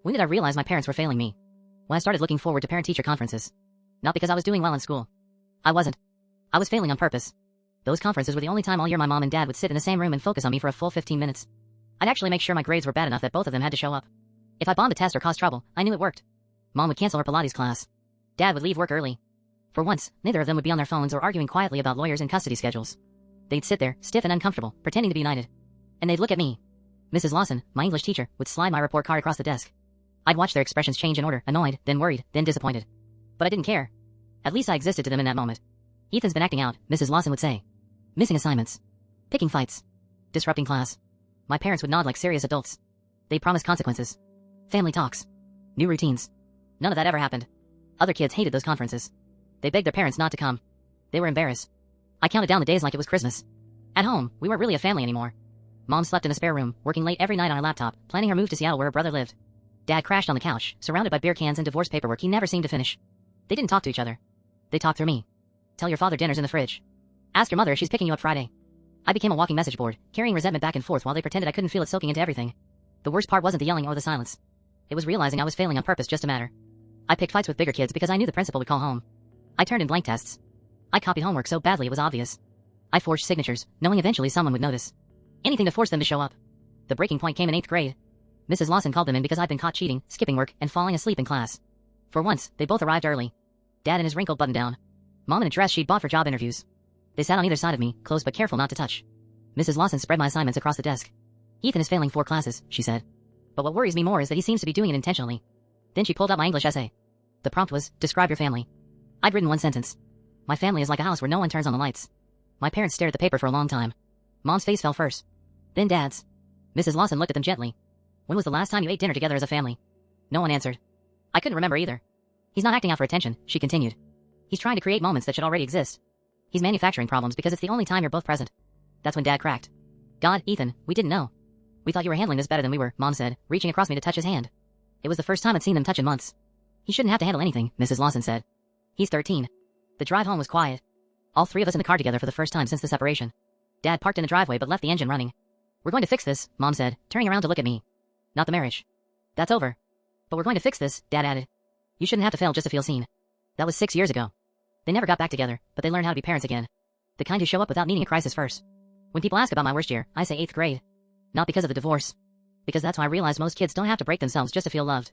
When did I realize my parents were failing me? When I started looking forward to parent-teacher conferences. Not because I was doing well in school. I wasn't. I was failing on purpose. Those conferences were the only time all year my mom and dad would sit in the same room and focus on me for a full 15 minutes. I'd actually make sure my grades were bad enough that both of them had to show up. If I bombed a test or caused trouble, I knew it worked. Mom would cancel her Pilates class. Dad would leave work early. For once, neither of them would be on their phones or arguing quietly about lawyers and custody schedules. They'd sit there, stiff and uncomfortable, pretending to be united. And they'd look at me. Mrs. Lawson, my English teacher, would slide my report card across the desk. I'd watch their expressions change in order, annoyed, then worried, then disappointed. But I didn't care. At least I existed to them in that moment. Ethan's been acting out, Mrs. Lawson would say. Missing assignments. Picking fights. Disrupting class. My parents would nod like serious adults. They'd promise consequences. Family talks. New routines. None of that ever happened. Other kids hated those conferences. They begged their parents not to come. They were embarrassed. I counted down the days like it was Christmas. At home, we weren't really a family anymore. Mom slept in a spare room, working late every night on her laptop, planning her move to Seattle where her brother lived. Dad crashed on the couch, surrounded by beer cans and divorce paperwork he never seemed to finish. They didn't talk to each other. They talked through me. Tell your father dinner's in the fridge. Ask your mother if she's picking you up Friday. I became a walking message board, carrying resentment back and forth while they pretended I couldn't feel it soaking into everything. The worst part wasn't the yelling or the silence. It was realizing I was failing on purpose just to matter. I picked fights with bigger kids because I knew the principal would call home. I turned in blank tests. I copied homework so badly it was obvious. I forged signatures, knowing eventually someone would notice. Anything to force them to show up. The breaking point came in 8th grade. Mrs. Lawson called them in because I'd been caught cheating, skipping work, and falling asleep in class. For once, they both arrived early. Dad in his wrinkled button-down. Mom in a dress she'd bought for job interviews. They sat on either side of me, close but careful not to touch. Mrs. Lawson spread my assignments across the desk. Ethan is failing 4 classes, she said. But what worries me more is that he seems to be doing it intentionally. Then she pulled out my English essay. The prompt was, describe your family. I'd written one sentence. My family is like a house where no one turns on the lights. My parents stared at the paper for a long time. Mom's face fell first. Then Dad's. Mrs. Lawson looked at them gently. When was the last time you ate dinner together as a family? No one answered. I couldn't remember either. He's not acting out for attention, she continued. He's trying to create moments that should already exist. He's manufacturing problems because it's the only time you're both present. That's when Dad cracked. God, Ethan, we didn't know. We thought you were handling this better than we were, Mom said, reaching across me to touch his hand. It was the first time I'd seen them touch in months. He shouldn't have to handle anything, Mrs. Lawson said. He's 13. The drive home was quiet. All 3 of us in the car together for the first time since the separation. Dad parked in the driveway but left the engine running. We're going to fix this, Mom said, turning around to look at me. Not the marriage. That's over. But we're going to fix this, Dad added. You shouldn't have to fail just to feel seen. That was 6 years ago. They never got back together, but they learned how to be parents again. The kind who show up without needing a crisis first. When people ask about my worst year, I say 8th grade. Not because of the divorce. Because that's when I realized most kids don't have to break themselves just to feel loved.